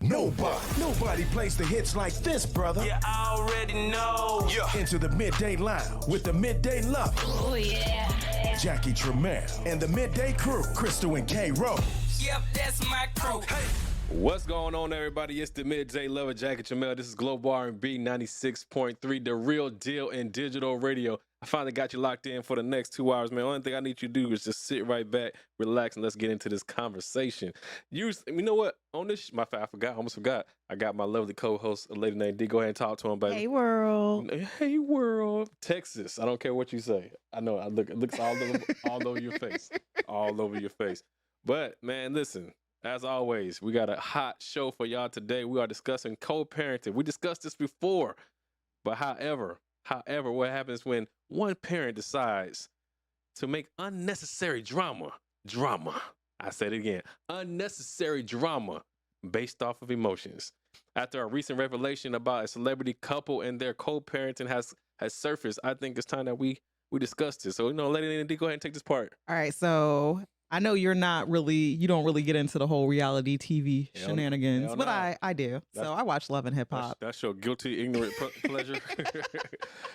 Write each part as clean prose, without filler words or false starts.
Nobody plays the hits like this, brother. You already know. Yeah. Into the Midday Lounge with the Midday Lover. Oh, yeah. Jackie Tramel and the Midday Crew, Crystal and K. Rose. Yep, that's my crew. Hey. What's going on, everybody? It's the Midday Lover, Jackie Tramel. This is Global R&B 96.3, the real deal in digital radio. I finally got you locked in for the next 2 hours, man. Only thing I need you to do is just sit right back, relax, and let's get into this conversation. You know what? On this, I almost forgot. I got my lovely co-host, a lady named D. Go ahead and talk to him, baby. Hey, world. Hey, world. Texas. I don't care what you say. I know. It looks all over your face. All over your face. But, man, listen. As always, we got a hot show for y'all today. We are discussing co-parenting. We discussed this before, but however, what happens when one parent decides to make unnecessary drama? I said it again. Unnecessary drama based off of emotions. After a recent revelation about a celebrity couple and their co-parenting has surfaced, I think it's time that we discuss this. So, Lady D, go ahead and take this part. All right, so I know you don't really get into the whole reality TV shenanigans, but I do. So I watch Love and Hip Hop. That's your guilty, ignorant pleasure.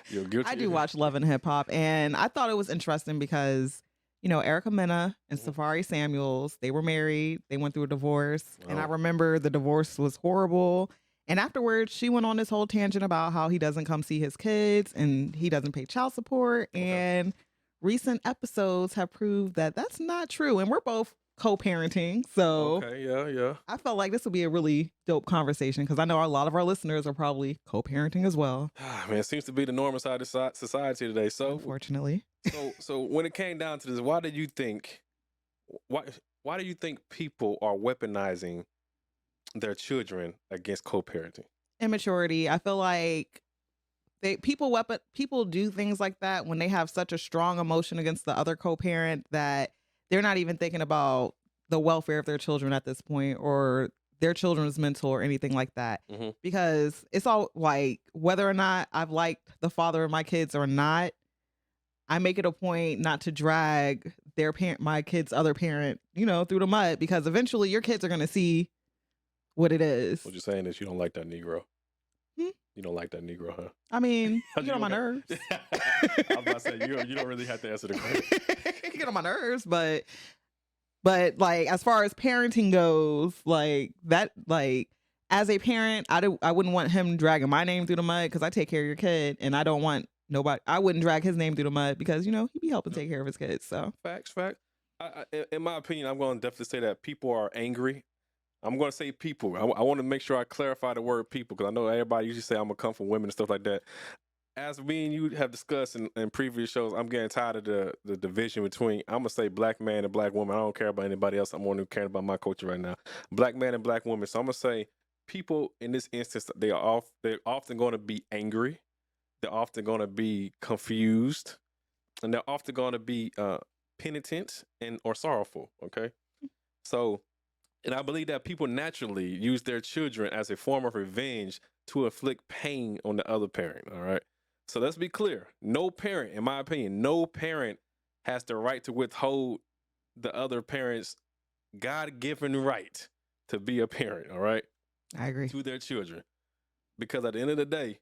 You're guilty. I do watch Love and Hip Hop, and I thought it was interesting because, Erica Mena and Safari Samuels, they were married. They went through a divorce, and I remember the divorce was horrible. And afterwards, she went on this whole tangent about how he doesn't come see his kids and he doesn't pay child support. And recent episodes have proved that that's not true. And we're both co-parenting. So yeah. I felt like this would be a really dope conversation because I know a lot of our listeners are probably co-parenting as well. Man, it seems to be the norm inside society today. So unfortunately. So when it came down to this, why do you think people are weaponizing their children against co-parenting? Immaturity. I feel like people do things like that when they have such a strong emotion against the other co-parent that they're not even thinking about the welfare of their children at this point or their children's mental or anything like that. Mm-hmm. Because it's all like whether or not I've liked the father of my kids or not, I make it a point not to drag my kid's other parent, through the mud because eventually your kids are going to see what it is. What you're saying is you don't like that Negro. You don't like that Negro, huh? I mean, you get on my nerves. I was about to say, you don't really have to answer the question. You get on my nerves, but like as far as parenting goes, like that, like as a parent, I wouldn't want him dragging my name through the mud because I take care of your kid, and I don't want nobody. I wouldn't drag his name through the mud because he'd be helping take care of his kids. So facts. In my opinion, I'm going to definitely say that people are angry. I'm going to say people. I want to make sure I clarify the word people because I know everybody usually say I'm going to come from women and stuff like that. As me and you have discussed in previous shows, I'm getting tired of the division between, I'm going to say black man and black woman. I don't care about anybody else. I'm only caring about my culture right now. Black man and black woman. So I'm going to say people in this instance, they're often going to be angry. They're often going to be confused. And they're often going to be penitent or sorrowful. Okay? So, and I believe that people naturally use their children as a form of revenge to inflict pain on the other parent, all right? So let's be clear. No parent, in my opinion, no parent has the right to withhold the other parent's God-given right to be a parent, all right? I agree. To their children. Because at the end of the day,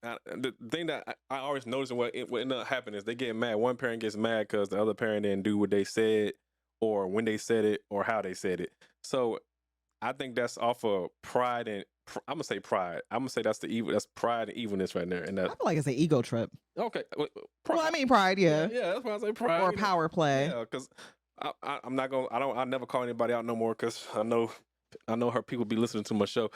the thing that I always notice what ends up happening is they get mad. One parent gets mad because the other parent didn't do what they said or when they said it, or how they said it. So I think that's off of pride and I'm gonna say pride. I'm gonna say that's pride and evilness right there. And that, I feel like it's an ego trip. Okay. Pride, yeah. Yeah, that's why I say pride. Or power play. Yeah, because I'm not gonna. I never call anybody out no more because I know her people be listening to my show.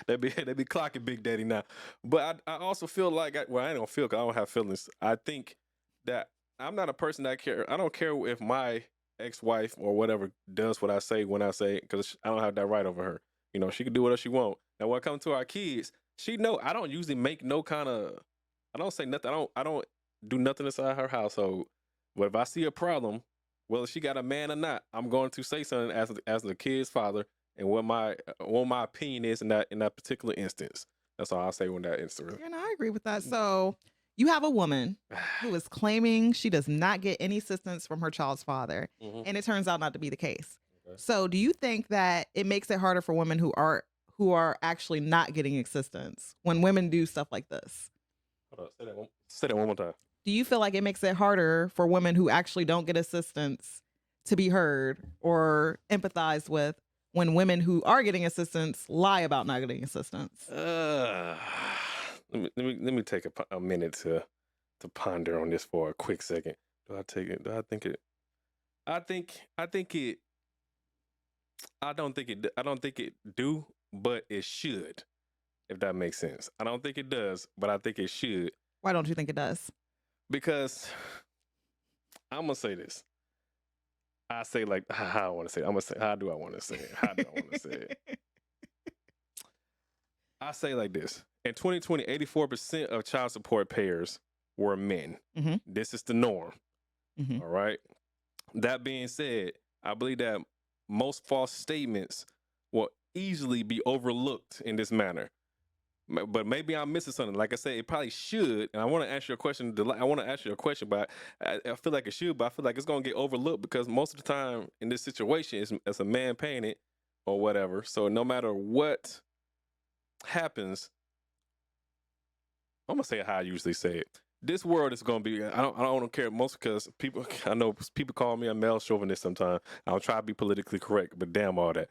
they be clocking Big Daddy now. But I also feel like I don't feel because I don't have feelings. I think that I'm not a person that care. I don't care if my ex-wife or whatever does what I say when I say it because I don't have that right over her. She can do whatever she want. Now, when it comes to our kids, she know I don't usually make no kind of. I don't say nothing. I don't do nothing inside her household. But if I see a problem, whether she got a man or not, I'm going to say something as the kid's father and what my opinion is in that particular instance. That's all I'll say when that instance. And I agree with that. So you have a woman who is claiming she does not get any assistance from her child's father, and it turns out not to be the case. So do you think that it makes it harder for women who are actually not getting assistance when women do stuff like this? Hold on, say that one more time. Do you feel like it makes it harder for women who actually don't get assistance to be heard or empathized with when women who are getting assistance lie about not getting assistance? Let me take a minute to ponder on this for a quick second. Do I take it? Do I think it? I think it. I don't think it do, but it should. If that makes sense. I don't think it does, but I think it should. Why don't you think it does? Because I'm gonna say this. I say like how I want to say it. I'm gonna say how do I want to say it? How do I want to say it? I say like this. In 2020, 84% of child support payers were men. Mm-hmm. This is the norm. Mm-hmm. All right. That being said, I believe that most false statements will easily be overlooked in this manner. But maybe I'm missing something. Like I said, it probably should. And I want to ask you a question. But I feel like it should, but I feel like it's going to get overlooked because most of the time in this situation, it's a man paying it or whatever. So no matter what happens, I'm going to say it how I usually say it. This world is going to be, I don't care most because I know people call me a male chauvinist sometimes. I'll try to be politically correct, but damn all that.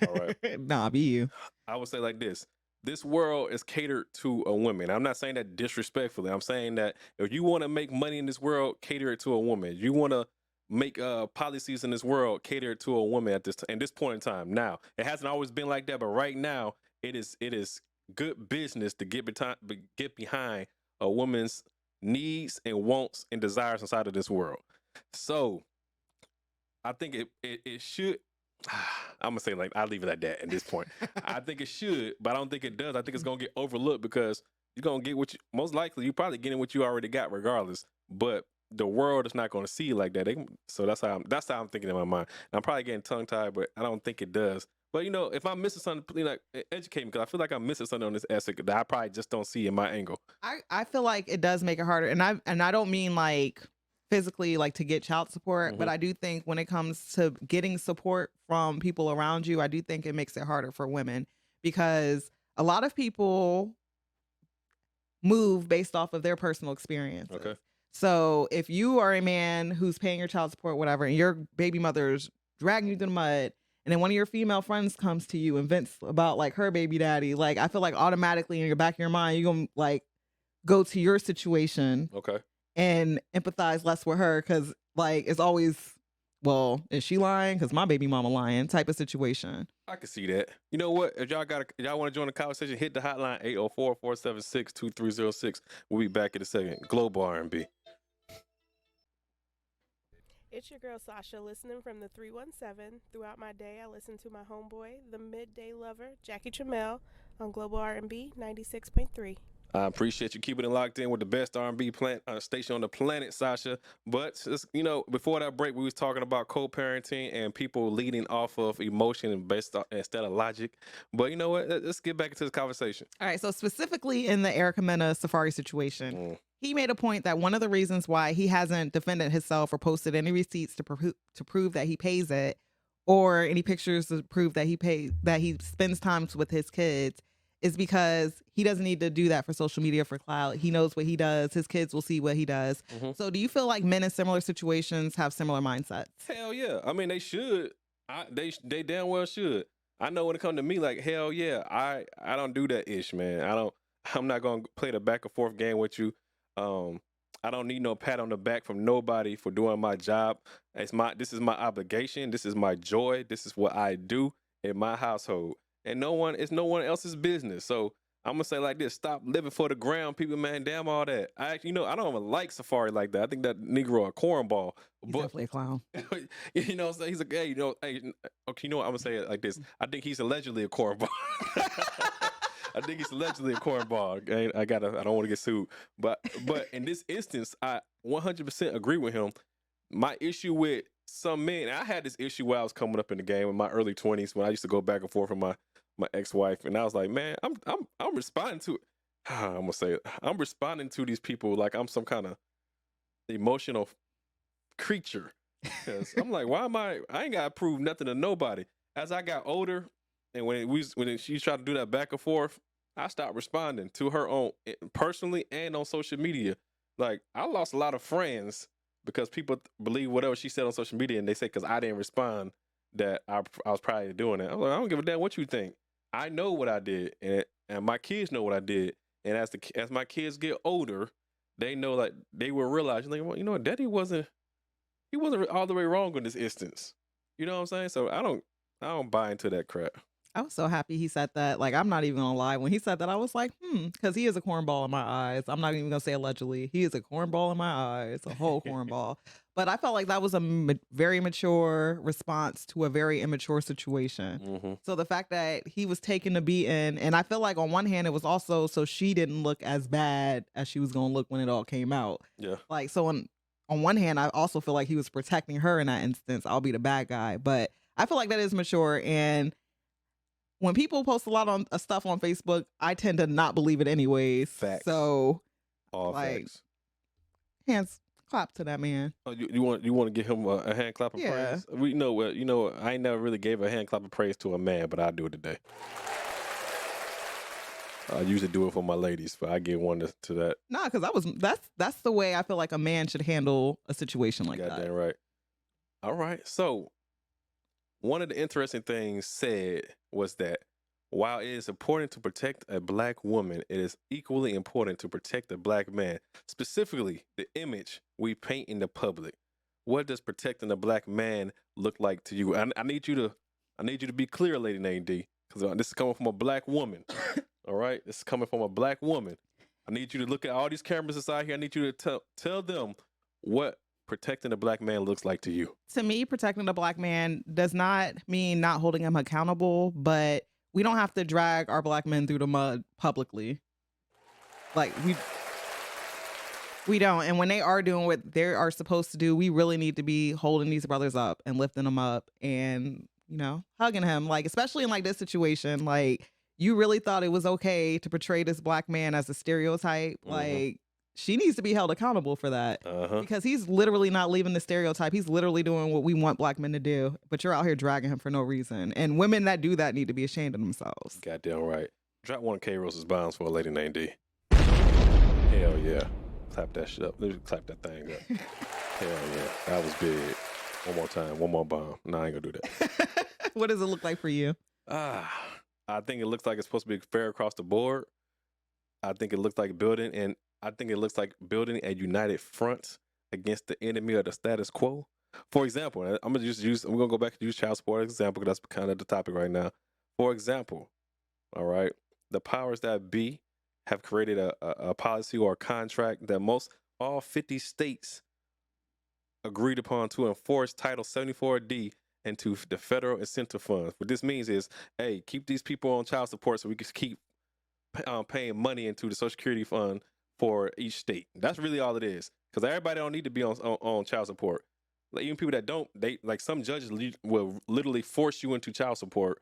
All right. Nah, be you. I would say like this. This world is catered to a woman. I'm not saying that disrespectfully. I'm saying that if you want to make money in this world, cater it to a woman. You want to make policies in this world, cater it to a woman at this point in time. Now, it hasn't always been like that, but right now, it is good business to get behind a woman's needs and wants and desires inside of this world. So, I think it should. I'm gonna say like I'll leave it at that at this point. I think it should, but I don't think it does. I think it's gonna get overlooked because you're gonna get what you most likely you're probably getting what you already got regardless. But the world is not gonna see it like that. So that's how I'm thinking in my mind. And I'm probably getting tongue tied, but I don't think it does. But if I'm missing something, please educate me because I feel like I'm missing something on this essay that I probably just don't see in my angle. I feel like it does make it harder, and I don't mean like physically like to get child support, but I do think when it comes to getting support from people around you, I do think it makes it harder for women because a lot of people move based off of their personal experiences. Okay. So if you are a man who's paying your child support, whatever, and your baby mother's dragging you through the mud, and then one of your female friends comes to you and vents about like her baby daddy, like I feel like automatically in your back of your mind, you're gonna like go to your situation. Okay. And empathize less with her because like it's always, well, is she lying? Because my baby mama lying type of situation. I can see that. You know what? If y'all want to join the conversation, hit the hotline 804-476-2306. We'll be back in a second. Global R&B. It's your girl Sasha listening from the 317. Throughout my day, I listen to my homeboy, the midday lover, Jackie Tramel, on Global R&B 96.3. I appreciate you keeping it locked in with the best R&B station on the planet, Sasha. But before that break, we was talking about co-parenting and people leading off of emotion and instead of logic. But you know what? Let's get back into this conversation. All right. So specifically in the Erica Mena Safari situation, he made a point that one of the reasons why he hasn't defended himself or posted any receipts to prove that he pays it, or any pictures to prove that he spends time with his kids, is because he doesn't need to do that for social media for clout. He knows what he does. His kids will see what he does. Mm-hmm. So do you feel like men in similar situations have similar mindsets? Hell yeah. I mean, they should. They damn well should. I know when it comes to me, like, hell yeah, I don't do that ish, man. I'm not going to play the back and forth game with you. I don't need no pat on the back from nobody for doing my job. This is my obligation. This is my joy. This is what I do in my household. And it's no one else's business. So I'm gonna say like this: stop living for the ground, people, man. Damn all that. I don't even like Safari like that. I think that Negro a cornball. He's definitely a clown. So he's like, hey, okay, you know what? I'm gonna say it like this. I think he's allegedly a cornball. I think he's allegedly a cornball. I don't want to get sued. But in this instance, I 100% agree with him. My issue with some men, I had this issue while I was coming up in the game in my early 20s when I used to go back and forth with my ex-wife, and I was like, man, I'm responding to it. I'm gonna say it. I'm responding to these people like I'm some kind of emotional creature. Because I'm like, why am I ain't got to prove nothing to nobody. As I got older, and when she tried to do that back and forth, I stopped responding to her on personally and on social media. Like, I lost a lot of friends because people believe whatever she said on social media, and they say because I didn't respond that I was probably doing it. I'm like, I don't give a damn what you think. I know what I did, and my kids know what I did. And as my kids get older, they know, like, they will realize, like, well, you know what, Daddy wasn't all the way wrong in this instance. You know what I'm saying? So I don't buy into that crap. I was so happy he said that. Like, I'm not even gonna lie. When he said that, I was like, because he is a cornball in my eyes. I'm not even gonna say allegedly. He is a cornball in my eyes, a whole cornball. But I felt like that was a very mature response to a very immature situation. Mm-hmm. So the fact that he was taking the beating, and I feel like on one hand, it was also so she didn't look as bad as she was gonna look when it all came out. Yeah. Like, so on one hand, I also feel like he was protecting her in that instance. I'll be the bad guy. But I feel like that is mature. And when people post a lot on stuff on Facebook, I tend to not believe it anyways. Facts. So, All like, facts. hands clap to that man. Oh, you want to give him a hand clap of Yeah. praise? We know what I ain't never really gave a hand clap of praise to a man, but I'll do it today. I usually do it for my ladies, but I give one to that. Nah, because that's the way I feel like a man should handle a situation like that. Goddamn right. All right. So one of the interesting things said was that while it is important to protect a black woman, it is equally important to protect a black man, specifically the image we paint in the public. What does protecting a black man look like to you? I need you to be clear, Lady Nadine, because this is coming from a black woman. All right, this is coming from a black woman. I need you to look at all these cameras inside here. I need you to tell them what protecting a black man looks like to you. To me, protecting a black man does not mean not holding him accountable, but we don't have to drag our black men through the mud publicly. Like, we don't. And when they are doing what they are supposed to do, we really need to be holding these brothers up and lifting them up and, hugging him. Like, especially in like this situation, like, you really thought it was okay to portray this black man as a stereotype. Mhm. Like, she needs to be held accountable for that. Uh-huh. Because he's literally not leaving the stereotype. He's literally doing what we want black men to do. But you're out here dragging him for no reason. And women that do that need to be ashamed of themselves. Goddamn right. Drop one K Rose's bombs for a lady named D. Hell yeah. Clap that shit up. Let me clap that thing up. Hell yeah. That was big. One more time. One more bomb. No, I ain't gonna do that. What does it look like for you? I think it looks like it's supposed to be fair across the board. I think it looks like building a united front against the enemy of the status quo. For example, I'm gonna go back and use child support as an example because that's kind of the topic right now. For example, all right, the powers that be have created a policy or a contract that all 50 states agreed upon to enforce Title 74D into the federal incentive funds. What this means is, hey, keep these people on child support so we can keep paying money into the Social Security fund for each state. That's really all it is. Because everybody don't need to be on child support. Like, even people that don't, some judges will literally force you into child support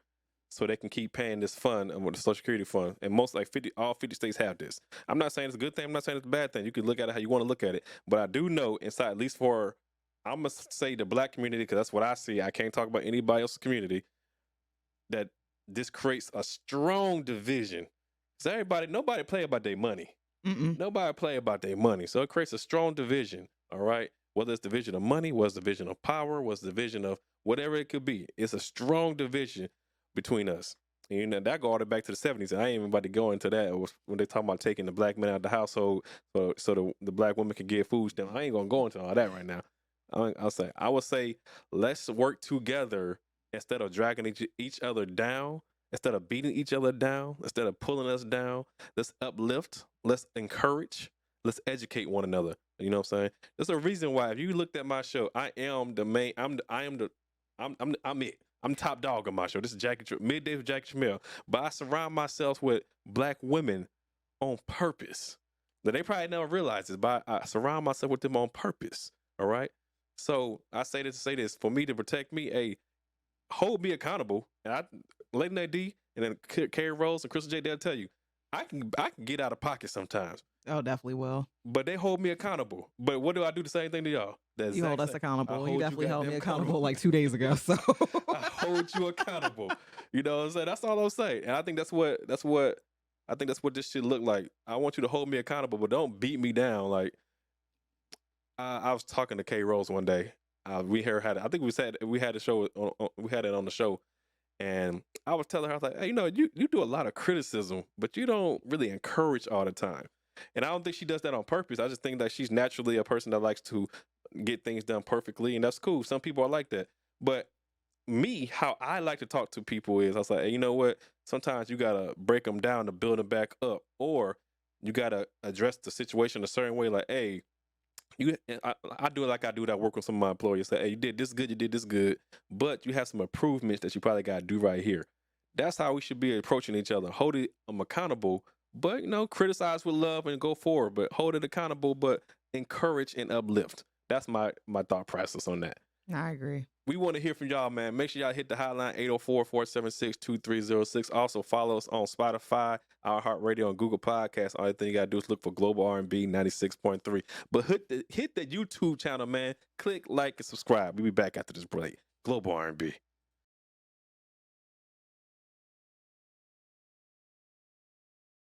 so they can keep paying this fund with the Social Security fund. And all 50 states have this. I'm not saying it's a good thing. I'm not saying it's a bad thing. You can look at it how you want to look at it. But I do know inside, at least for, I'm going to say the black community, because that's what I see. I can't talk about anybody else's community, that this creates a strong division. Because nobody play about their money. Nobody play about their money. So it creates a strong division, all right? Whether it's division of money, whether it's division of power, whether it's division of whatever it could be. It's a strong division between us. And that go all the way back to the 70s. And I ain't even about to go into that. It was when they talking about taking the black men out of the household so the black women can get food stamps. I ain't going to go into all that right now. I would say let's work together instead of dragging each other down, instead of beating each other down, instead of pulling us down. Let's uplift, let's encourage, let's educate one another. You know what I'm saying? There's a reason why if you looked at my show, I am the main, I'm it. I'm top dog on my show. This is Midday with Jackie Tramel. But I surround myself with black women on purpose. Now, they probably never realize this, but I surround myself with them on purpose. All right? So I say this to say this. For me to protect me, hold me accountable. And Lady D and then Carrie Rose and Crystal J, they'll tell you, I can get out of pocket sometimes. Oh, definitely will. but they hold me accountable. But what do I do the same thing to y'all? The You exact hold us same. I accountable. You hold definitely held me goddamn accountable like 2 days ago. So I hold you accountable. You know what I'm saying? That's all I'm saying. And I think that's what I think that's what this shit look like. I want you to hold me accountable, but don't beat me down. Like I was talking to K Rose one day. We here had I think we had a show we had it on the show, and I was telling her, I was like, hey, you do a lot of criticism, but you don't really encourage all the time. And I don't think she does that on purpose. I just think that she's naturally a person that likes to get things done perfectly, and that's cool. Some people are like that. But me, how I like to talk to people is I was like, hey, you know what? Sometimes you gotta break them down to build them back up, or you gotta address the situation a certain way. Like, hey, I do it like I do that. I work with some of my employees. Say, hey, you did this good, but you have some improvements that you probably got to do right here. That's how we should be approaching each other. Hold them accountable, but criticize with love and go forward. But hold it accountable, but encourage and uplift. That's my thought process on that. I agree. We want to hear from y'all, man. Make sure y'all hit the hotline 804-476-2306. Also follow us on Spotify, iHeartRadio, and Google Podcasts. All thing you gotta do is look for Global R&B 96.3. But hit the YouTube channel, man. Click like and subscribe. We'll be back after this break. Global R&B.